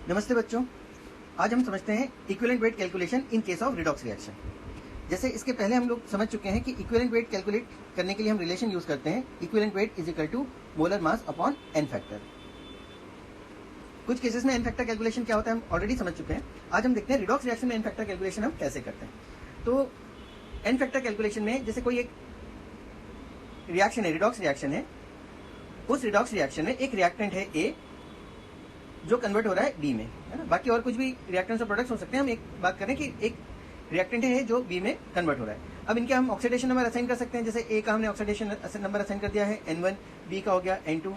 नमस्ते बच्चों, आज हम समझते हैं equivalent wait calculation in case of redox reaction. जैसे इसके पहले हम लोग समझ चुके हैं कि इक्विवेलेंट वेट कैलकुलेट करने के लिए हम रिलेशन यूज करते हैं equivalent weight is equal to molar mass upon n factor. कुछ केसेस में एन फैक्टर कैलकुलेशन क्या होता है हम ऑलरेडी समझ चुके हैं। आज हम देखते हैं रिडॉक्स रिएक्शन में एन फैक्टर कैलकुलेशन हम कैसे करते हैं। तो एन फैक्टर कैलकुलेशन में जैसे कोई एक रिएक्शन है, रिडॉक्स रिएक्शन है, उस रिडॉक्स रिएक्शन में एक रिएक्टेंट है ए जो कन्वर्ट हो रहा है बी में, है ना। बाकी और कुछ भी रिएक्टेंट्स और प्रोडक्ट्स हो सकते हैं। हम एक बात करें कि एक रिएक्टेंट है जो बी में कन्वर्ट हो रहा है। अब इनके हम ऑक्सीडेशन नंबर असाइन कर सकते हैं। जैसे ए का हमने ऑक्सीडेशन नंबर असाइन कर दिया है N1, बी का हो गया N2,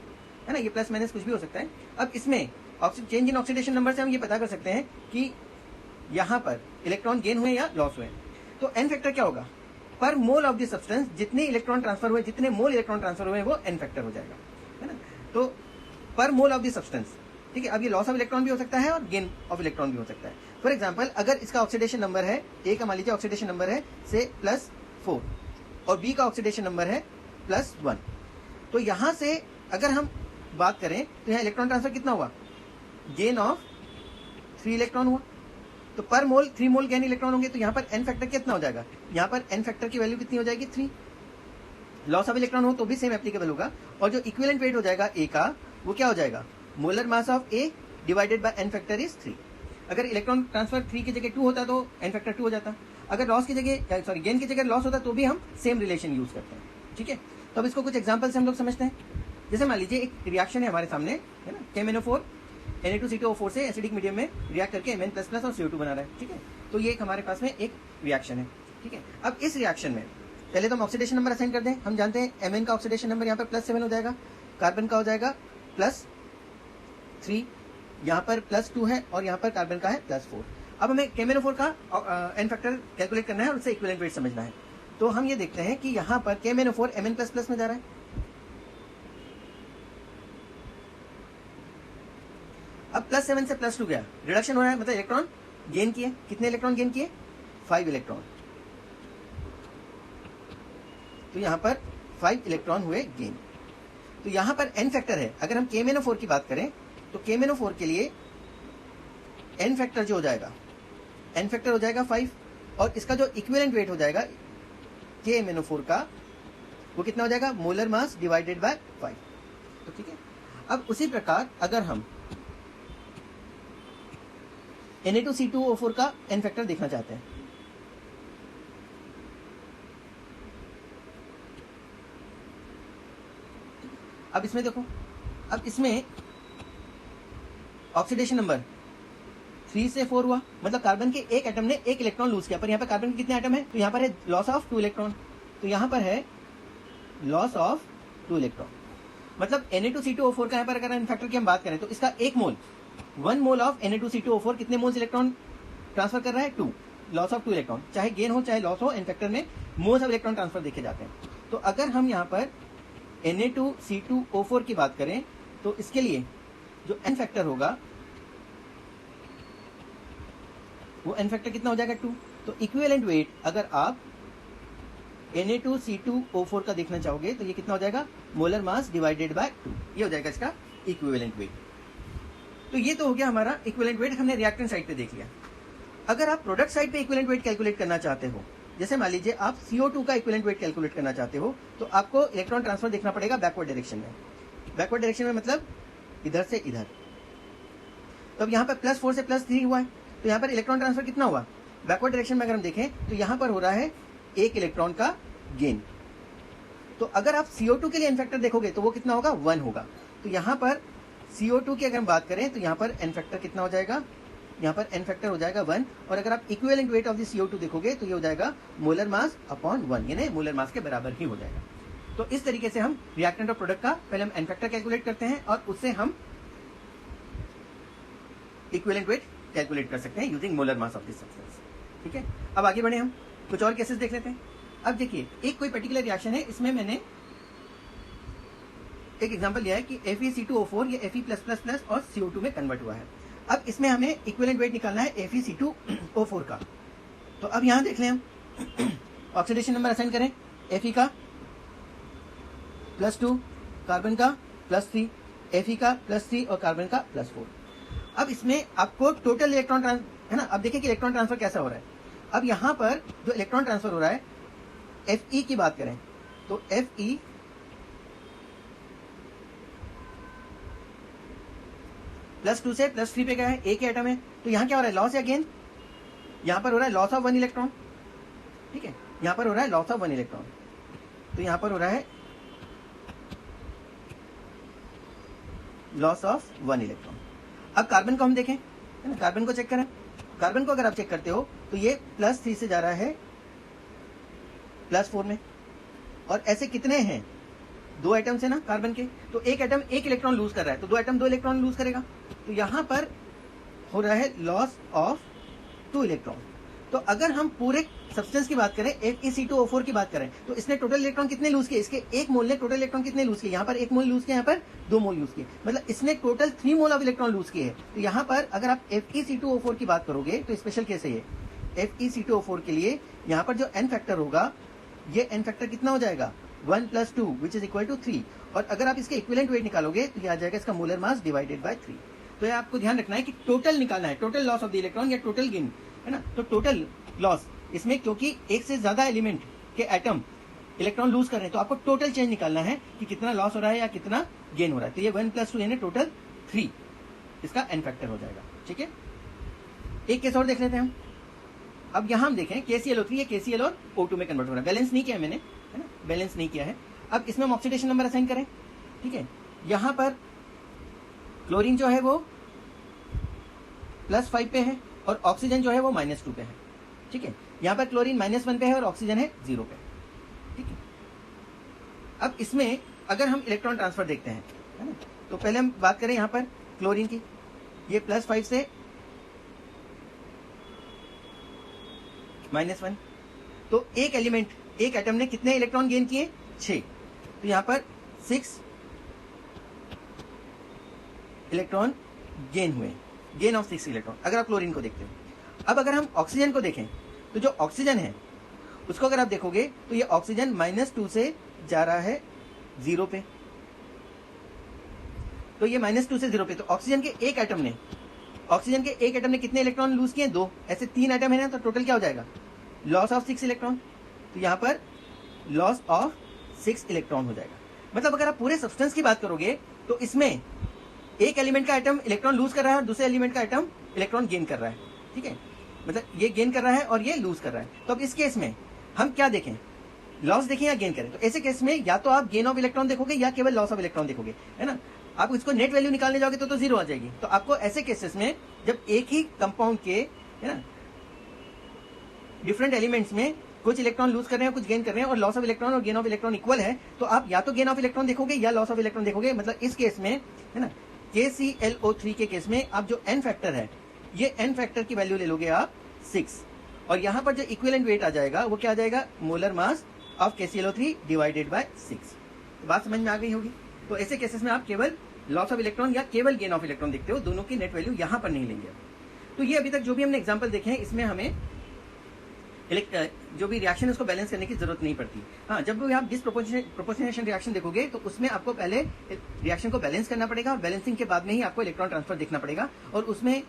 है ना। ये प्लस माइनस कुछ भी हो सकता है। अब इसमें चेंज इन ऑक्सीडेशन नंबर से हम ये पता कर सकते हैं कि यहाँ पर इलेक्ट्रॉन गेन हुए या लॉस हुए। तो एन फैक्टर क्या होगा? पर मोल ऑफ द सब्सटेंस जितने इलेक्ट्रॉन ट्रांसफर हुए, जितने मोल इलेक्ट्रॉन ट्रांसफर हुए वो एन फैक्टर हो जाएगा, है ना। तो पर मोल ऑफ द सब्सटेंस, ठीक है। अब ये लॉस ऑफ इलेक्ट्रॉन भी हो सकता है और गेन ऑफ इलेक्ट्रॉन भी हो सकता है। फॉर एग्जांपल, अगर इसका ऑक्सीडेशन नंबर है, ए का मान लीजिए ऑक्सीडेशन नंबर है से +4 और बी का ऑक्सीडेशन नंबर है +1, तो यहां से अगर हम बात करें तो यहाँ इलेक्ट्रॉन ट्रांसफर कितना हुआ? गेन ऑफ 3 इलेक्ट्रॉन हुआ। तो पर मोल 3 मोल गेन इलेक्ट्रॉन होंगे। तो यहाँ पर एन फैक्टर कितना हो जाएगा? यहाँ पर एन फैक्टर की वैल्यू कितनी हो जाएगी? 3। लॉस ऑफ इलेक्ट्रॉन हो तो भी सेम एप्लीकेबल होगा। और जो इक्विवेलेंट वेट हो जाएगा ए का, वो क्या हो जाएगा? Molar mass of A divided by n factor is 3। अगर इलेक्ट्रॉन ट्रांसफर 3 की जगह 2 होता तो एन फैक्टर 2 हो जाता। अगर लॉस की जगह गेन की जगह लॉस होता तो भी हम सेम रिलेशन यूज करते हैं, ठीक है। तो अब इसको कुछ एग्जांपल से हम लोग समझते हैं। जैसे मान लीजिए एक रिएक्शन है हमारे सामने, है ना। KMnO4 Na2CO4 से एसिडिक मीडियम में रिएक्ट करके Mn++ और CO2 बना रहा है, ठीक है। तो ये एक हमारे पास में एक रिएक्शन है, ठीक है। अब इस रिएक्शन में पहले तो हम ऑक्सीडेशन नंबर असाइन कर दें। हम जानते हैं Mn का ऑक्सीडेशन नंबर यहाँ पर +7 हो जाएगा, कार्बन का हो जाएगा +3, यहाँ पर +2 है और यहाँ पर कार्बन का है +4। अब हमें KMnO4 का एन फैक्टर कैलकुलेट करना है और उससे इक्विवेलेंट वेट समझना है। तो हम ये देखते हैं कि यहाँ पर KMnO4 Mn++ में जा रहा है। अब +7 से +2 गया, रिडक्शन हो रहा है, मतलब इलेक्ट्रॉन गेन किए। कितने इलेक्ट्रॉन गेन किए? 5 इलेक्ट्रॉन। तो यहाँ पर 5 इलेक्ट्रॉन हुए गेन। तो यहाँ पर एन फैक्टर है। अगर हम KMnO4 की बात करें तो KMnO4 के लिए एन फैक्टर जो हो जाएगा, एन फैक्टर हो जाएगा 5 और इसका जो इक्विवेलेंट वेट हो जाएगा KMnO4 का, वो कितना हो जाएगा? Molar mass divided by 5। तो ठीक है। अब उसी प्रकार अगर हम Na2C2O4 का एन फैक्टर देखना चाहते हैं, अब इसमें देखो, अब इसमें ऑक्सीडेशन नंबर 3 से 4 हुआ, मतलब कार्बन के एक एटम ने एक इलेक्ट्रॉन लूज किया। पर यहाँ पर कार्बन के कितने एटम है? तो यहाँ पर है लॉस ऑफ 2 इलेक्ट्रॉन। तो यहाँ पर है लॉस ऑफ 2 इलेक्ट्रॉन, मतलब Na2C2O4 का यहाँ पर अगर एन फैक्टर की हम बात करें तो इसका 1 मोल, 1 मोल ऑफ Na2C2O4 कितने मोल्स इलेक्ट्रॉन ट्रांसफर कर रहा है? 2। लॉस ऑफ 2 इलेक्ट्रॉन, चाहे गेन हो चाहे लॉस हो, एन फैक्टर में मोल्स ऑफ इलेक्ट्रॉन ट्रांसफर देखे जाते हैं। तो अगर हम यहाँ पर Na2C2O4 की बात करें तो इसके लिए जो एन फैक्टर होगा वो एन फैक्टर कितना हो जाएगा? 2। तो इक्विवेलेंट वेट अगर आप Na2C2O4 का देखना चाहोगे तो ये कितना हो जाएगा? Molar mass divided by 2। ये हो जाएगा इसका इक्विवेलेंट वेट। तो ये तो हो गया हमारा इक्विवेलेंट वेट, हमने रिएक्टेंट साइड पे देख लिया। अगर आप प्रोडक्ट साइड पे इक्विवेलेंट वेट कैलकुलेट करना चाहते हो, जैसे मान लीजिए आप CO2 का इक्विवेलेंट वेट कैलकुलेट करना चाहते हो, तो आपको इलेक्ट्रॉन ट्रांसफर देखना पड़ेगा बैकवर्ड डायरेक्शन में। बैकवर्ड डायरेक्शन में मतलब इधर से इधर। तो अब यहाँ पर +4 से +3 हुआ है, तो यहाँ पर इलेक्ट्रॉन ट्रांसफर कितना हुआ? बैकवर्ड डायरेक्शन में अगर हम देखें तो यहाँ पर हो रहा है 1 इलेक्ट्रॉन का गेन। तो अगर आप CO2 के लिए एन फैक्टर देखोगे तो वो कितना होगा? 1 होगा। तो यहाँ पर CO2 की अगर हम बात करें तो यहाँ पर एन फैक्टर कितना हो जाएगा? यहाँ पर एन फैक्टर हो जाएगा 1। और अगर आप equivalent weight of the CO2 देखोगे तो ये हो जाएगा मोलर मास अपॉन 1, यानी मोलर मास के बराबर ही हो जाएगा। तो इस तरीके से हम रिएक्टेंट और प्रोडक्ट का पहले हम एन फैक्टर कैलकुलेट करते हैं और उससे हम इक्विवेलेंट वेट कैलकुलेट कर सकते हैं using molar mass of this substance, ठीक है। अब आगे बढ़े, हम कुछ और केसेस देख लेते हैं। अब देखिए, एक कोई पर्टिकुलर रिएक्शन है, इसमें मैंने एक एग्जांपल लिया है कि FeC2O4 ये Fe+++ और CO2 में कन्वर्ट हुआ है। अब इसमें हमें इक्विवेलेंट वेट निकालना है FeC2O4 का। तो अब यहां देख लें, हम ऑक्सीडेशन नंबर असाइन करें। Fe का +2, कार्बन का +3, Fe का +3 और कार्बन का +4। अब इसमें आपको टोटल इलेक्ट्रॉन है ना, अब देखिए कि इलेक्ट्रॉन ट्रांसफर कैसा हो रहा है। अब यहां पर जो इलेक्ट्रॉन ट्रांसफर हो रहा है, Fe की बात करें तो Fe +2 से +3 पे गया है, एक ही एटम है, तो यहां क्या हो रहा है, लॉस या गेन? यहां पर हो रहा है लॉस ऑफ 1 इलेक्ट्रॉन, ठीक है, यहां पर हो रहा है लॉस ऑफ 1 इलेक्ट्रॉन, तो यहां पर हो रहा है लॉस ऑफ 1 इलेक्ट्रॉन। अब कार्बन को हम देखें, है ना, कार्बन को चेक करें। कार्बन को अगर आप चेक करते हो तो ये +3 से जा रहा है +4 में, और ऐसे कितने हैं, 2 एटम्स है ना कार्बन के, तो एक एटम 1 इलेक्ट्रॉन लूज कर रहा है, तो 2 एटम 2 इलेक्ट्रॉन लूज करेगा, तो यहां पर हो रहा है लॉस ऑफ 2 इलेक्ट्रॉन। तो अगर हम पूरे सब्सटेंस की बात करें, FeC2O4 की बात करें, तो इसने टोटल इलेक्ट्रॉन कितने लूज किए, इसके 1 मोल ने टोटल इलेक्ट्रॉन कितने लूज किए, यहाँ पर 1 मोल लूज किया, यहाँ पर 2 मोल लूज किए, मतलब इसने total 3 mole of electron lose किए हैं। तो यहाँ पर अगर आप FeC2O4 की बात करोगे तो स्पेशल केस है ये, FeC2O4 के लिए यहाँ पर जो n फैक्टर होगा, ये n फैक्टर कितना हो जाएगा, 1 + 2 विच इज इक्वल टू 3, और अगर आप इसके इक्विवेलेंट वेट निकालोगे तो ये आ जाएगा इसका मोलर मास डिवाइडेड बाय 3। तो ये आपको ध्यान रखना है कि टोटल निकालना है, total loss of the electron या टोटल गेन, है ना। तो टोटल लॉस इसमें, क्योंकि एक से ज्यादा एलिमेंट के एटम इलेक्ट्रॉन लूज कर रहे हैं, तो आपको टोटल चेंज निकालना है कि कितना लॉस हो रहा है या कितना गेन हो रहा है। तो ये 1 + 2 यानी टोटल 3 इसका n फैक्टर हो जाएगा, ठीक है। एक केस और देख लेते हैं हम। अब यहां हम देखें KClO3 ये KCl और O2 में कन्वर्ट हो रहा है, बैलेंस नहीं किया मैंने, है ना, बैलेंस नहीं किया है। अब इसमें हम ऑक्सीडेशन नंबर असाइन करें, ठीक है। यहां पर क्लोरीन जो है वो +5 पे है और ऑक्सीजन जो है वो -2 पे है, ठीक है। यहां पर क्लोरीन -1 पे है और ऑक्सीजन है 0 पे, ठीक है। अब इसमें अगर हम इलेक्ट्रॉन ट्रांसफर देखते हैं, है ना, तो पहले हम बात करें यहां पर क्लोरीन की, ये +5 से -1, तो एक एलिमेंट, एक एटम ने कितने इलेक्ट्रॉन गेन किए, 6, तो यहां पर 6 इलेक्ट्रॉन गेन हुए, गेन ऑफ 6 इलेक्ट्रॉन अगर आप क्लोरीन को देखते हो। अब अगर हम ऑक्सीजन को देखें तो जो ऑक्सीजन है उसको अगर आप देखोगे तो ये ऑक्सीजन -2 से जा रहा है 0 पे, तो ये -2 से 0 पे, तो ऑक्सीजन के एक एटम ने कितने इलेक्ट्रॉन लूज किए, 2, ऐसे 3 एटम है ना, तो टोटल क्या हो जाएगा, लॉस ऑफ 6 इलेक्ट्रॉन। तो यहां पर लॉस ऑफ 6 इलेक्ट्रॉन हो जाएगा। मतलब अगर आप पूरे सब्सटेंस की बात करोगे तो इसमें एक एलिमेंट का एटम इलेक्ट्रॉन लूज कर रहा है और दूसरे एलिमेंट का एटम इलेक्ट्रॉन गेन कर रहा है, ठीक है, मतलब ये गेन कर रहा है और ये लूज कर रहा है। तो अब इस केस में हम क्या देखें, लॉस देखें या गेन करें, तो ऐसे केस में या तो आप गेन ऑफ इलेक्ट्रॉन देखोगे या केवल लॉस ऑफ इलेक्ट्रॉन देखोगे, है ना। आप इसको नेट वैल्यू निकालने जाओगे तो 0 आ जाएगी। तो आपको ऐसे केसेस में जब एक ही कंपाउंड के, है ना, डिफरेंट एलिमेंट्स में कुछ इलेक्ट्रॉन लूज कर रहे हैं कुछ गेन कर रहे हैं और लॉस ऑफ इलेक्ट्रॉन और गेन ऑफ इलेक्ट्रॉन इक्वल है, तो आप या तो गेन ऑफ इलेक्ट्रॉन देखोगे या लॉस ऑफ इलेक्ट्रॉन देखोगे। मतलब इस केस में, है ना, KClO3 के केस में आप जो n फैक्टर है, ये n फैक्टर की वैल्यू ले लोगे आप 6, और यहां पर जो इक्विवेलेंट वेट आ जाएगा वो क्या आ जाएगा, molar mass of KClO3 divided by 6। तो बात समझ में आ गई होगी। तो ऐसे केसेस में आप केवल लॉस ऑफ इलेक्ट्रॉन या केवल गेन ऑफ इलेक्ट्रॉन देखते हो, दोनों की नेट वैल्यू यहां पर नहीं लेंगे। तो ये अभी तक जो भी हमने एग्जाम्पल देखे हैं, इसमें हमें जो भी रिएक्शन है उसको बैलेंस करने की जरूरत नहीं पड़ती। हाँ, जब भी आप डिसप्रोपोर्शनेशन रिएक्शन देखोगे तो उसमें आपको पहले रिएक्शन को बैलेंस करना पड़ेगा, और बैलेंसिंग के बाद में ही आपको इलेक्ट्रॉन ट्रांसफर देखना पड़ेगा, और उसमें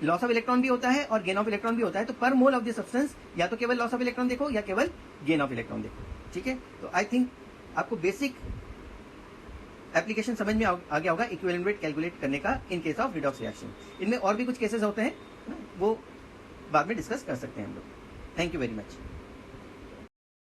लॉस ऑफ इलेक्ट्रॉन भी होता है और गेन ऑफ इलेक्ट्रॉन भी होता है। तो पर मोल ऑफ द सब्सटेंस या तो केवल लॉस ऑफ इलेक्ट्रॉन देखो या केवल गेन ऑफ इलेक्ट्रॉन देखो, ठीक है। तो आई थिंक आपको बेसिक एप्लीकेशन समझ में आ गया होगा इक्विवेलेंट वेट कैलकुलेट करने का in case of redox reaction. इनमें और भी कुछ केसेस होते हैं, वो बाद में डिस्कस कर सकते हैं हम लोग। Thank you very much.